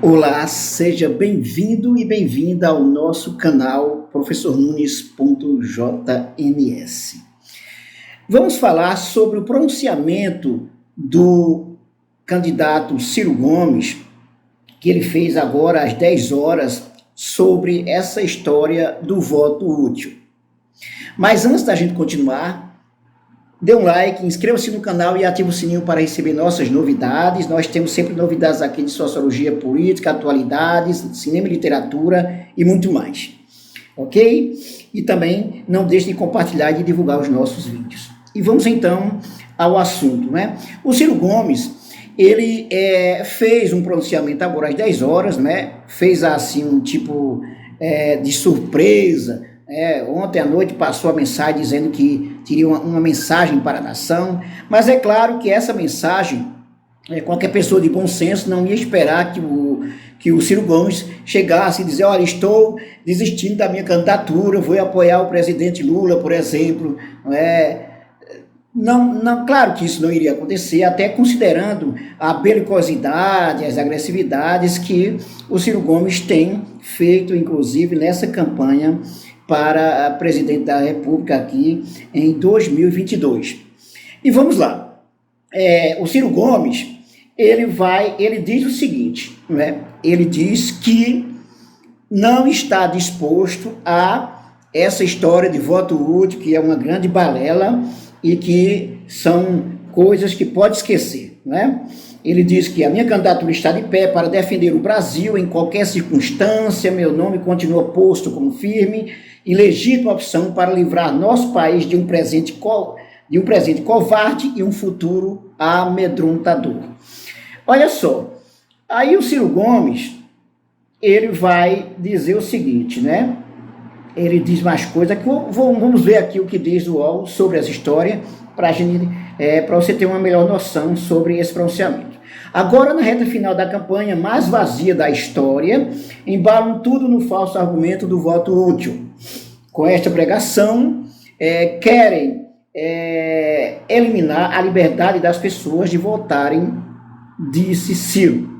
Olá, seja bem-vindo e bem-vinda ao nosso canal professornunes.jns. Vamos falar sobre o pronunciamento do candidato Ciro Gomes, que ele fez agora às 10 horas, sobre essa história do voto útil. Mas antes da gente continuar, dê um like, inscreva-se no canal e ative o sininho para receber nossas novidades. Nós temos sempre novidades aqui de sociologia política, atualidades, cinema e literatura e muito mais. Ok? E também não deixe de compartilhar e de divulgar os nossos vídeos. E vamos então ao assunto, né? O Ciro Gomes, ele fez um pronunciamento agora às 10 horas, né? Fez assim um tipo de surpresa. Ontem à noite passou a mensagem dizendo que teria uma mensagem para a nação, mas é claro que essa mensagem, qualquer pessoa de bom senso não ia esperar que o Ciro Gomes chegasse e dizer, olha, estou desistindo da minha candidatura, vou apoiar o presidente Lula, por exemplo. Não, claro que isso não iria acontecer, até considerando a belicosidade, as agressividades que o Ciro Gomes tem feito, inclusive, nessa campanha para a presidente da República aqui em 2022. E vamos lá. O Ciro Gomes, ele diz o seguinte, né? Ele diz que não está disposto a essa história de voto útil, que é uma grande balela e que são coisas que pode esquecer, né? Ele diz que a minha candidatura está de pé para defender o Brasil em qualquer circunstância, meu nome continua posto como firme e legítima opção para livrar nosso país de um presente covarde e um futuro amedrontador. Olha só, aí o Ciro Gomes, ele vai dizer o seguinte, né? Ele diz mais coisas, que vamos ver aqui o que diz o UOL sobre essa história, para você ter uma melhor noção sobre esse pronunciamento. Agora, na reta final da campanha mais vazia da história, embalam tudo no falso argumento do voto útil. Com esta pregação, querem eliminar a liberdade das pessoas de votarem, disse Ciro.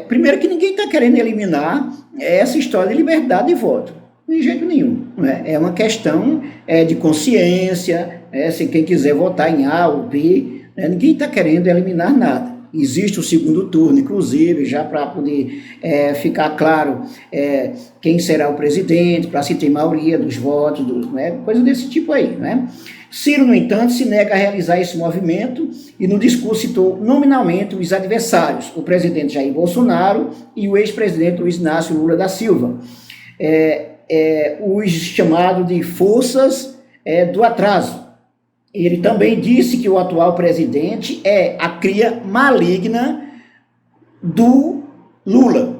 Primeiro que ninguém está querendo eliminar essa história de liberdade de voto. De jeito nenhum. É uma questão de consciência, se quem quiser votar em A ou B, ninguém está querendo eliminar nada. Existe o segundo turno, inclusive, já para poder ficar claro quem será o presidente, para se ter maioria dos votos, coisa desse tipo aí. Né? Ciro, no entanto, se nega a realizar esse movimento e no discurso citou nominalmente os adversários, o presidente Jair Bolsonaro e o ex-presidente Luiz Inácio Lula da Silva. Os chamados de forças do atraso. Ele também disse que o atual presidente é a cria maligna do Lula.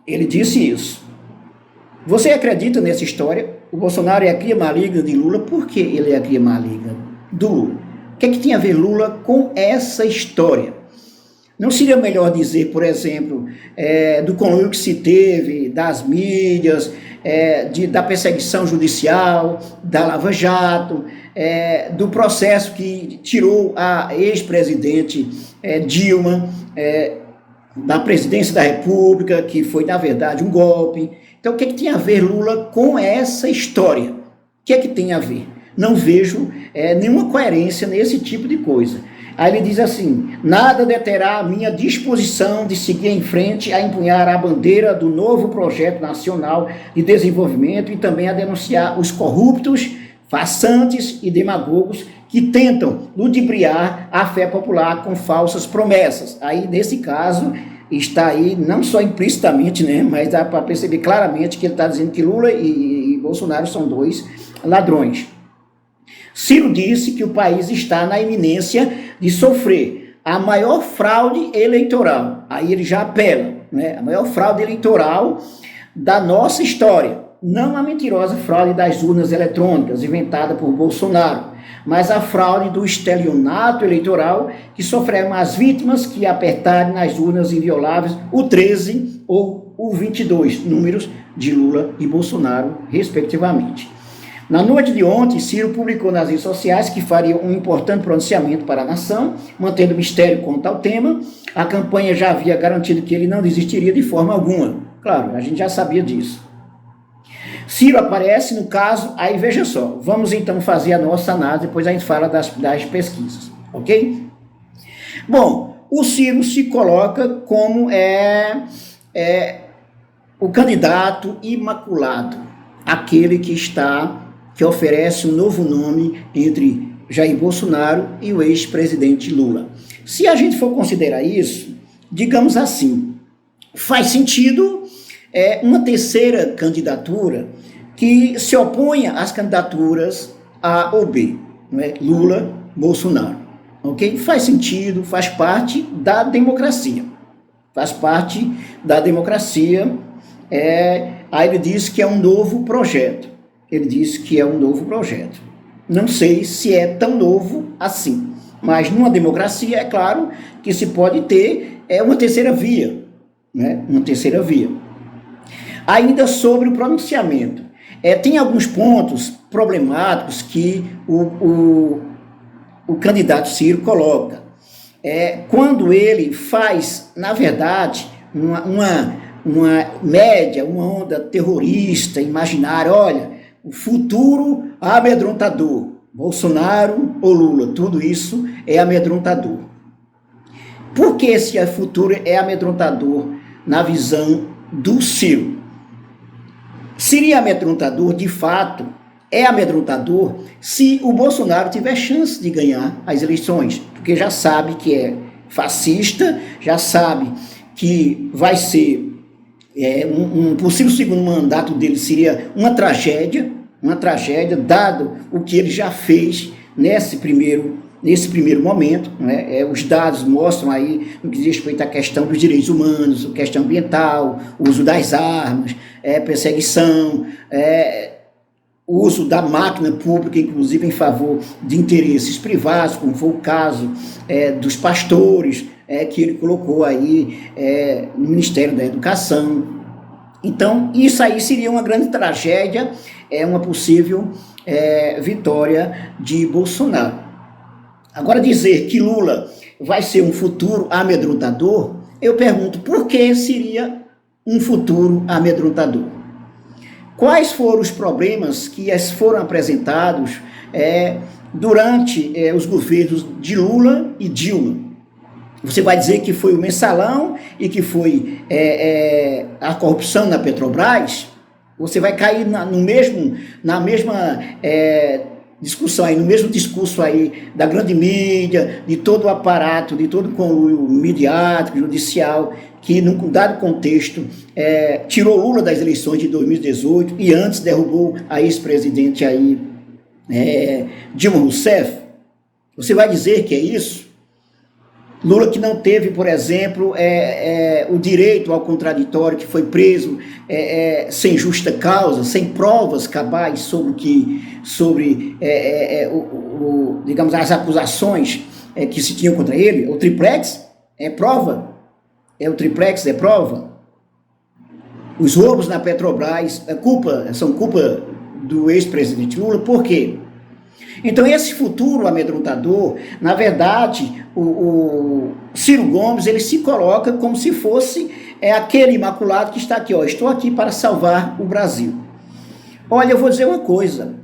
Ele disse isso. Você acredita nessa história? O Bolsonaro é a cria maligna de Lula. Por que ele é a cria maligna do Lula? O que é que tem a ver Lula com essa história? Não seria melhor dizer, por exemplo, do conluio que se teve, das mídias, da perseguição judicial, da Lava Jato, do processo que tirou a ex-presidente Dilma da presidência da República, que foi, na verdade, um golpe. Então, o que é que tem a ver Lula com essa história? O que é que tem a ver? Não vejo nenhuma coerência nesse tipo de coisa. Aí ele diz assim, nada deterá a minha disposição de seguir em frente a empunhar a bandeira do novo projeto nacional de desenvolvimento e também a denunciar os corruptos, façantes e demagogos que tentam ludibriar a fé popular com falsas promessas. Aí, nesse caso, está aí, não só implicitamente, né, mas dá para perceber claramente que ele está dizendo que Lula e Bolsonaro são dois ladrões. Ciro disse que o país está na iminência de sofrer a maior fraude eleitoral. Aí ele já apela, né? A maior fraude eleitoral da nossa história. Não a mentirosa fraude das urnas eletrônicas inventada por Bolsonaro, mas a fraude do estelionato eleitoral que sofreram as vítimas que apertarem nas urnas invioláveis o 13 ou o 22, números de Lula e Bolsonaro, respectivamente. Na noite de ontem, Ciro publicou nas redes sociais que faria um importante pronunciamento para a nação, mantendo mistério quanto ao tema. A campanha já havia garantido que ele não desistiria de forma alguma. Claro, a gente já sabia disso. Ciro aparece no caso, aí veja só, vamos então fazer a nossa análise, depois a gente fala das pesquisas, ok? Bom, o Ciro se coloca como o candidato imaculado, aquele que oferece um novo nome entre Jair Bolsonaro e o ex-presidente Lula. Se a gente for considerar isso, digamos assim, faz sentido uma terceira candidatura que se oponha às candidaturas A ou B, não é? Lula, Bolsonaro, ok? Faz sentido, faz parte da democracia, faz parte da democracia. Aí ele diz que é um novo projeto, não sei se é tão novo assim, mas numa democracia é claro que se pode ter uma terceira via, né? Uma terceira via. Ainda sobre o pronunciamento, tem alguns pontos problemáticos que o candidato Ciro coloca. Quando ele faz, na verdade, uma média, uma onda terrorista, imaginária, olha, o futuro amedrontador, Bolsonaro ou Lula, tudo isso é amedrontador. Por que esse futuro é amedrontador na visão do Ciro? Seria amedrontador, de fato, é amedrontador se o Bolsonaro tiver chance de ganhar as eleições, porque já sabe que é fascista, já sabe que vai ser um possível segundo mandato dele seria uma tragédia, dado o que ele já fez nesse primeiro momento, né? Os dados mostram aí, no que diz respeito à questão dos direitos humanos, a questão ambiental, o uso das armas, perseguição, o uso da máquina pública, inclusive em favor de interesses privados, como foi o caso dos pastores, que ele colocou aí no Ministério da Educação. Então, isso aí seria uma grande tragédia, uma possível vitória de Bolsonaro. Agora, dizer que Lula vai ser um futuro amedrontador, eu pergunto, por que seria um futuro amedrontador? Quais foram os problemas que foram apresentados durante os governos de Lula e Dilma? Você vai dizer que foi o mensalão e que foi a corrupção na Petrobras? Você vai cair na mesma discussão aí, no mesmo discurso aí da grande mídia, de todo o aparato, de todo o conluio midiático, judicial, que num dado contexto tirou Lula das eleições de 2018 e antes derrubou a ex-presidente aí, Dilma Rousseff? Você vai dizer que é isso? Lula que não teve, por exemplo, o direito ao contraditório, que foi preso sem justa causa, sem provas cabais sobre digamos, as acusações que se tinham contra ele. O triplex é prova. O triplex é prova. Os roubos na Petrobras são culpa do ex-presidente Lula. Por quê? Então, esse futuro amedrontador, na verdade, o Ciro Gomes, ele se coloca como se fosse aquele imaculado que está aqui, estou aqui para salvar o Brasil. Olha, eu vou dizer uma coisa,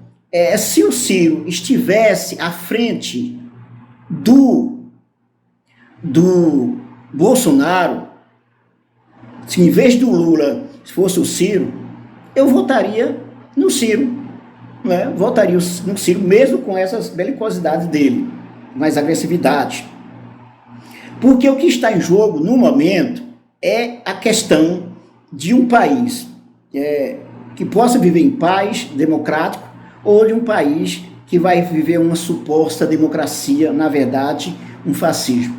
se o Ciro estivesse à frente do Bolsonaro, se em vez do Lula fosse o Ciro, eu votaria no Ciro. Votaria no Ciro, mesmo com essas belicosidades dele, mais agressividade. Porque o que está em jogo, no momento, é a questão de um país que possa viver em paz, democrático, ou de um país que vai viver uma suposta democracia, na verdade, um fascismo.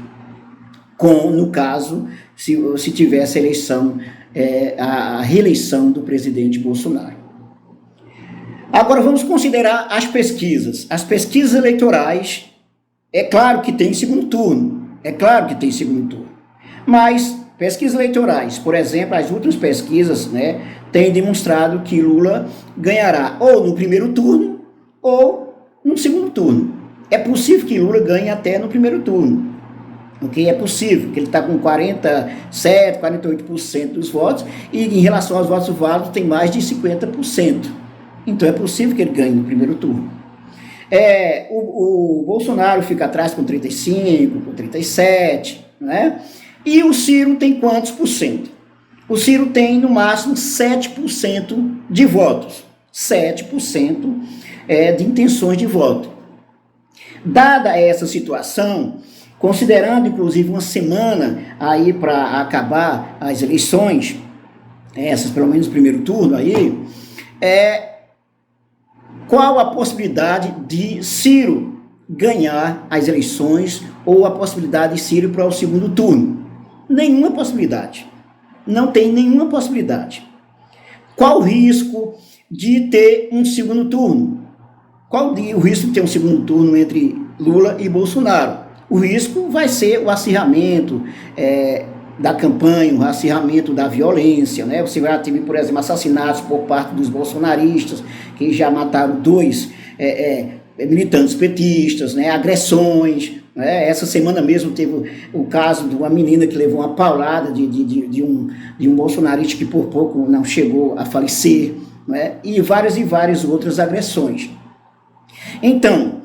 No caso, se tivesse a eleição, a reeleição do presidente Bolsonaro. Agora vamos considerar as pesquisas. As pesquisas eleitorais, é claro que tem segundo turno. Mas pesquisas eleitorais, por exemplo, as últimas pesquisas, têm demonstrado que Lula ganhará ou no primeiro turno ou no segundo turno. É possível que Lula ganhe até no primeiro turno. Ok? É possível, que ele está com 47%, 48% dos votos, e em relação aos votos válidos tem mais de 50%. Então é possível que ele ganhe no primeiro turno. O Bolsonaro fica atrás com 35%, com 37%, né? E o Ciro tem quantos por cento? O Ciro tem, no máximo, 7% de votos. 7% de intenções de voto. Dada essa situação, considerando, inclusive, uma semana aí para acabar as eleições, essas pelo menos no primeiro turno aí, qual a possibilidade de Ciro ganhar as eleições ou a possibilidade de Ciro para o segundo turno? Nenhuma possibilidade. Não tem nenhuma possibilidade. Qual o risco de ter um segundo turno? Qual o risco de ter um segundo turno entre Lula e Bolsonaro? O risco vai ser o acirramento da campanha, o acirramento da violência, né? Você vai ter, por exemplo, assassinatos por parte dos bolsonaristas, que já mataram 2 militantes petistas, né? Agressões, né? Essa semana mesmo teve o caso de uma menina que levou uma paulada de um bolsonarista que por pouco não chegou a falecer, né? E várias outras agressões. Então,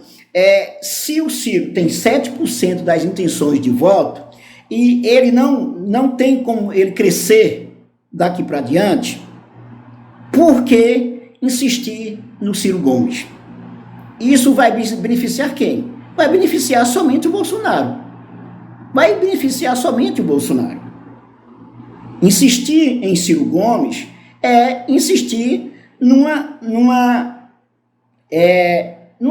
se o Ciro tem 7% das intenções de voto e ele não tem como ele crescer daqui para diante, por que insistir no Ciro Gomes? Isso vai beneficiar quem? Vai beneficiar somente o Bolsonaro. Vai beneficiar somente o Bolsonaro. Insistir em Ciro Gomes é insistir numa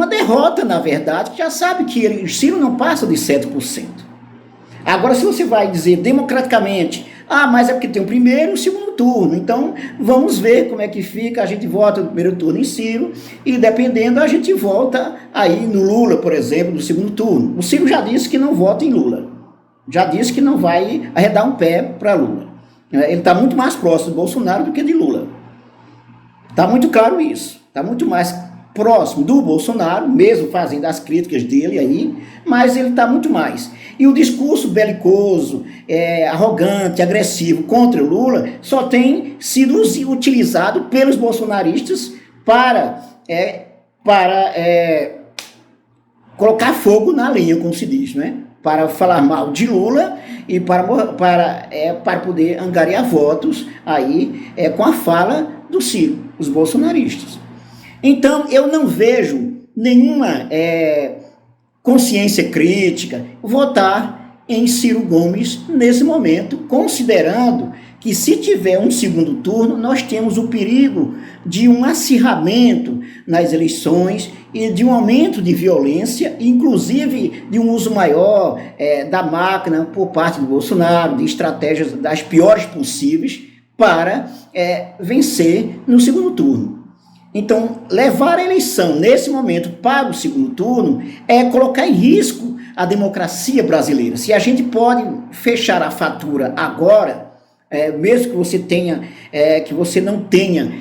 derrota, na verdade, que já sabe que Ciro não passa de 7%. Agora, se você vai dizer democraticamente, mas é porque tem o primeiro e o segundo turno, então vamos ver como é que fica, a gente vota no primeiro turno em Ciro, e dependendo a gente volta aí no Lula, por exemplo, no segundo turno. O Ciro já disse que não vota em Lula, já disse que não vai arredar um pé para Lula. Ele está muito mais próximo do Bolsonaro do que de Lula. Está muito claro isso, está muito mais próximo do Bolsonaro, mesmo fazendo as críticas dele aí, mas ele está muito mais. E o discurso belicoso, arrogante, agressivo contra o Lula só tem sido utilizado pelos bolsonaristas para colocar fogo na lenha, como se diz, né? Para falar mal de Lula e para poder angariar votos aí com a fala do Ciro, os bolsonaristas. Então, eu não vejo nenhuma consciência crítica votar em Ciro Gomes nesse momento, considerando que se tiver um segundo turno, nós temos o perigo de um acirramento nas eleições e de um aumento de violência, inclusive de um uso maior da máquina por parte do Bolsonaro, de estratégias das piores possíveis para vencer no segundo turno. Então, levar a eleição nesse momento para o segundo turno é colocar em risco a democracia brasileira. Se a gente pode fechar a fatura agora, mesmo que você que você não tenha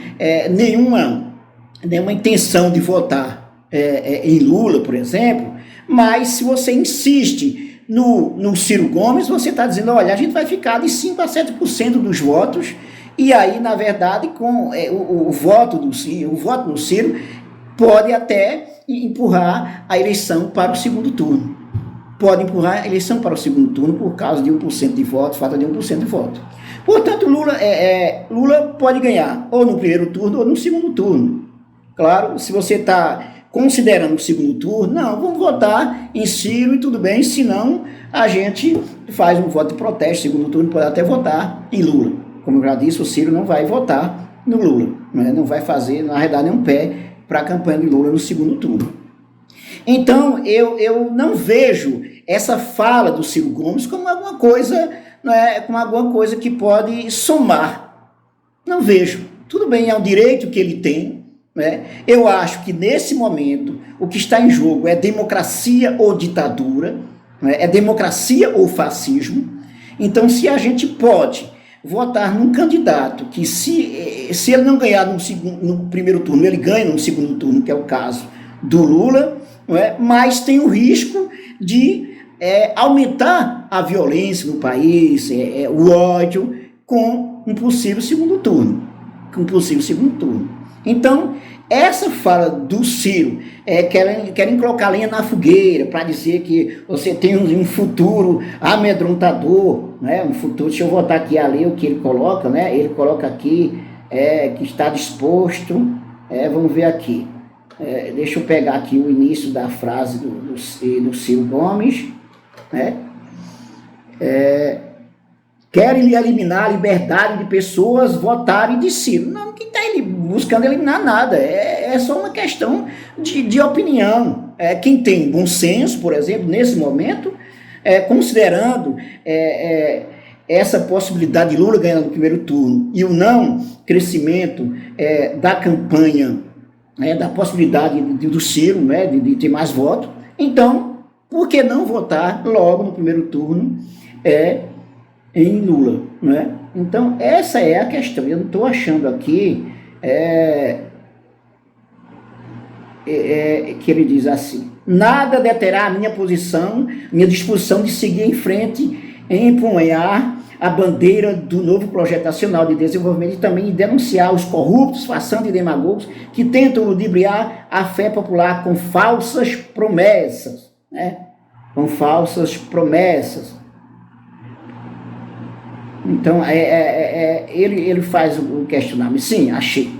nenhuma intenção de votar em Lula, por exemplo, mas se você insiste no Ciro Gomes, você está dizendo, olha, a gente vai ficar de 5% a 7% dos votos. E aí, na verdade, com o voto no Ciro, pode até empurrar a eleição para o segundo turno. Pode empurrar a eleição para o segundo turno por causa de 1% de voto, falta de 1% de voto. Portanto, Lula pode ganhar ou no primeiro turno ou no segundo turno. Claro, se você está considerando o segundo turno, não, vamos votar em Ciro e tudo bem, senão a gente faz um voto de protesto, segundo turno pode até votar em Lula. Como eu já disse, o Ciro não vai votar no Lula, né? Não vai arredar nenhum pé para a campanha de Lula no segundo turno. Então, eu não vejo essa fala do Ciro Gomes como alguma coisa, como alguma coisa que pode somar. Não vejo. Tudo bem, é um direito que ele tem, né? Eu acho que nesse momento o que está em jogo é democracia ou ditadura, né? É democracia ou fascismo. Então, se a gente pode votar num candidato que se ele não ganhar no primeiro turno, ele ganha no segundo turno, que é o caso do Lula, não é? Mas tem o risco de aumentar a violência no país, o ódio, com um possível segundo turno. Então, essa fala do Ciro, querem colocar lenha na fogueira para dizer que você tem um futuro amedrontador, né? Um futuro, deixa eu voltar aqui a ler o que ele coloca, né? Ele coloca aqui que está disposto, vamos ver aqui, deixa eu pegar aqui o início da frase do Ciro Gomes, né? Querem eliminar a liberdade de pessoas votarem de Ciro. Não, quem está buscando eliminar nada, é só uma questão de opinião. Quem tem bom senso, por exemplo, nesse momento, considerando essa possibilidade de Lula ganhar no primeiro turno e o não crescimento da campanha, da possibilidade do Ciro, né, de ter mais votos, então, por que não votar logo no primeiro turno em Lula, né? Então, essa é a questão. Eu não estou achando aqui que ele diz assim: nada deterá a minha disposição de seguir em frente em empunhar a bandeira do novo projeto nacional de desenvolvimento e também denunciar os corruptos, farsantes e demagogos que tentam ludibriar a fé popular com falsas promessas, né? Com falsas promessas. Então, ele faz o questionamento. Sim, achei.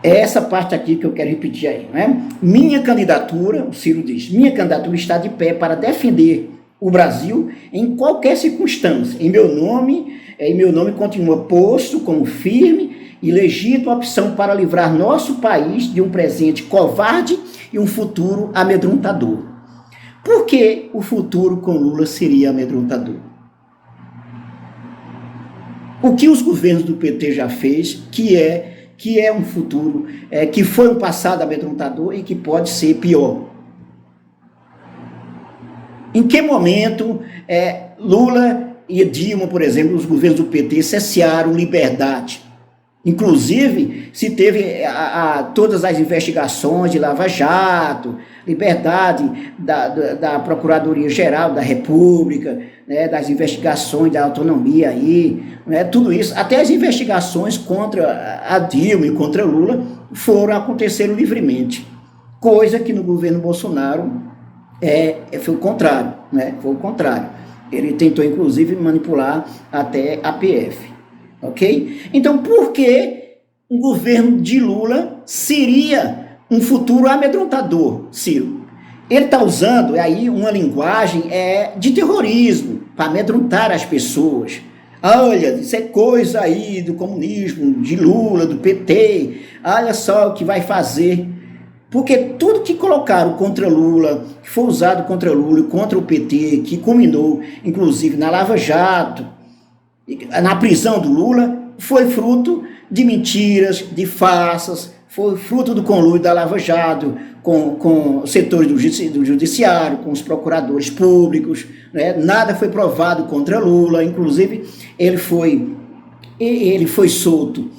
É essa parte aqui que eu quero repetir aí, né? Minha candidatura, o Ciro diz, minha candidatura está de pé para defender o Brasil em qualquer circunstância. Em meu nome continua posto como firme e legítima opção para livrar nosso país de um presente covarde e um futuro amedrontador. Por que o futuro com Lula seria amedrontador? O que os governos do PT já fez, que é um futuro, que foi um passado amedrontador e que pode ser pior. Em que momento Lula e Dilma, por exemplo, os governos do PT cessearam liberdade? Inclusive, se teve todas as investigações de Lava Jato, liberdade da Procuradoria-Geral da República, né, das investigações da autonomia aí, né, tudo isso, até as investigações contra a Dilma e contra Lula aconteceram livremente, coisa que no governo Bolsonaro foi o contrário, né, foi o contrário. Ele tentou, inclusive, manipular até a PF. Ok? Então, por que um governo de Lula seria um futuro amedrontador, Ciro? Ele está usando aí uma linguagem de terrorismo para amedrontar as pessoas. Olha, isso é coisa aí do comunismo, de Lula, do PT. Olha só o que vai fazer. Porque tudo que colocaram contra Lula, que foi usado contra Lula e contra o PT, que culminou, inclusive, na Lava Jato, na prisão do Lula, foi fruto de mentiras, de farsas, foi fruto do conluio da Lava Jato com setores do judiciário, com os procuradores públicos, né? Nada foi provado contra Lula, inclusive ele foi solto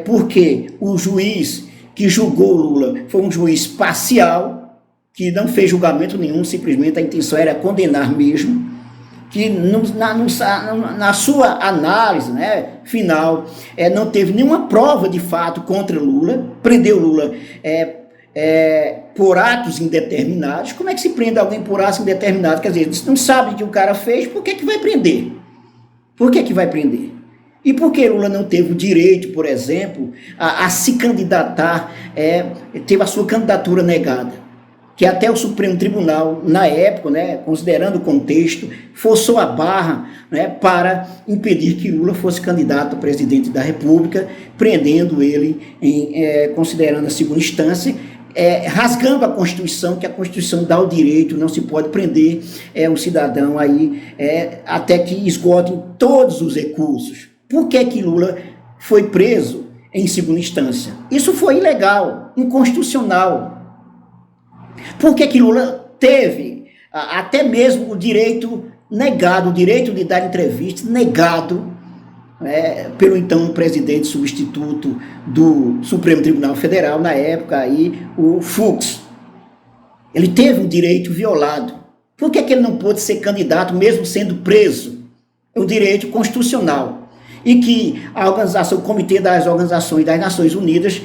porque o juiz que julgou Lula foi um juiz parcial, que não fez julgamento nenhum, simplesmente a intenção era condenar mesmo, que na sua análise, né, final, não teve nenhuma prova de fato contra Lula, prendeu Lula por atos indeterminados. Como é que se prende alguém por atos indeterminados? Quer dizer, não sabe o que o cara fez, por que vai prender? Por que vai prender? E por que Lula não teve o direito, por exemplo, a se candidatar, teve a sua candidatura negada? Que até o Supremo Tribunal, na época, né, considerando o contexto, forçou a barra, né, para impedir que Lula fosse candidato a presidente da República, prendendo ele, considerando a segunda instância, rasgando a Constituição, que a Constituição dá o direito, não se pode prender um cidadão aí, até que esgotem todos os recursos. Por que Lula foi preso em segunda instância? Isso foi ilegal, inconstitucional. Por que Lula teve até mesmo o direito negado, o direito de dar entrevista negado pelo então presidente substituto do Supremo Tribunal Federal, na época, aí, o Fux. Ele teve um direito violado. Por que ele não pôde ser candidato, mesmo sendo preso? É um direito constitucional. E que a organização, o Comitê das Organizações das Nações Unidas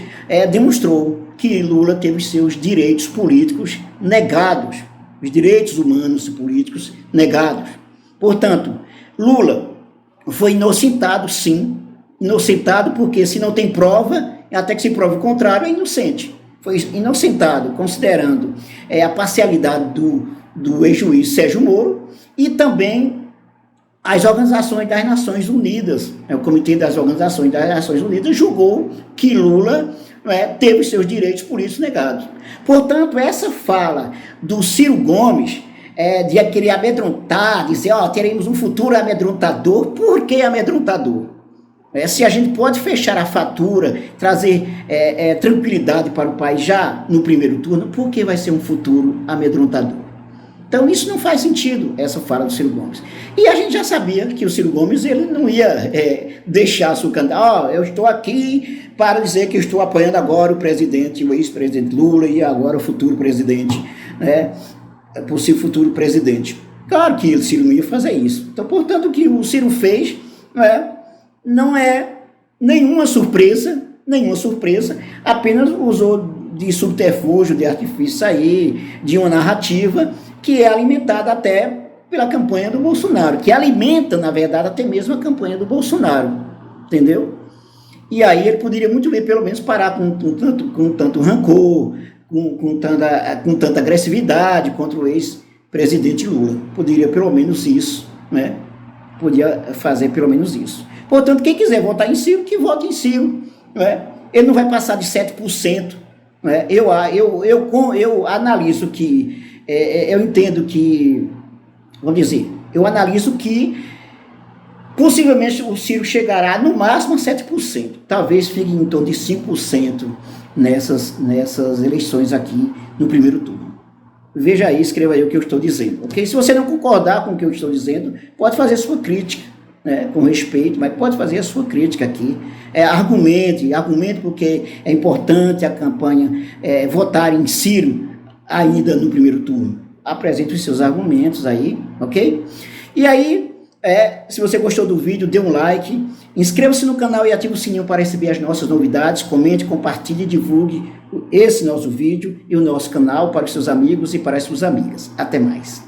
demonstrou que Lula teve os seus direitos políticos negados, os direitos humanos e políticos negados. Portanto, Lula foi inocentado, sim, inocentado porque se não tem prova, até que se prove o contrário, é inocente. Foi inocentado, considerando a parcialidade do ex-juiz Sérgio Moro e também as organizações das Nações Unidas. O Comitê das Organizações das Nações Unidas julgou que Lula teve seus direitos políticos negados. Portanto, essa fala do Ciro Gomes de querer amedrontar, dizer, teremos um futuro amedrontador. Por que amedrontador? Se a gente pode fechar a fatura, trazer tranquilidade para o país já no primeiro turno, por que vai ser um futuro amedrontador? Então isso não faz sentido, essa fala do Ciro Gomes. E a gente já sabia que o Ciro Gomes ele não ia deixar seu candidato, eu estou aqui para dizer que eu estou apoiando agora o presidente, o ex-presidente Lula e agora o futuro presidente, possível futuro presidente. Claro que o Ciro não ia fazer isso. Então, portanto, o que o Ciro fez não é nenhuma surpresa, apenas usou de subterfúgio, de artifício aí, de uma narrativa que é alimentada até pela campanha do Bolsonaro, que alimenta, na verdade, até mesmo a campanha do Bolsonaro, entendeu? E aí ele poderia muito bem, pelo menos, parar com tanto rancor, com tanta agressividade contra o ex-presidente Lula. Poderia pelo menos isso, Podia fazer pelo menos isso. Portanto, quem quiser votar em Ciro, que vote em Ciro, Ele não vai passar de 7%, Eu analiso que, eu entendo que, eu analiso que possivelmente o Ciro chegará no máximo a 7%, talvez fique em torno de 5% nessas eleições aqui no primeiro turno. Veja aí, escreva aí o que eu estou dizendo, ok? Se você não concordar com o que eu estou dizendo, pode fazer sua crítica, com respeito, mas pode fazer a sua crítica aqui. Argumente porque é importante a campanha votar em Ciro ainda no primeiro turno. Apresente os seus argumentos aí, ok? E aí, se você gostou do vídeo, dê um like, inscreva-se no canal e ative o sininho para receber as nossas novidades, comente, compartilhe e divulgue esse nosso vídeo e o nosso canal para os seus amigos e para as suas amigas. Até mais.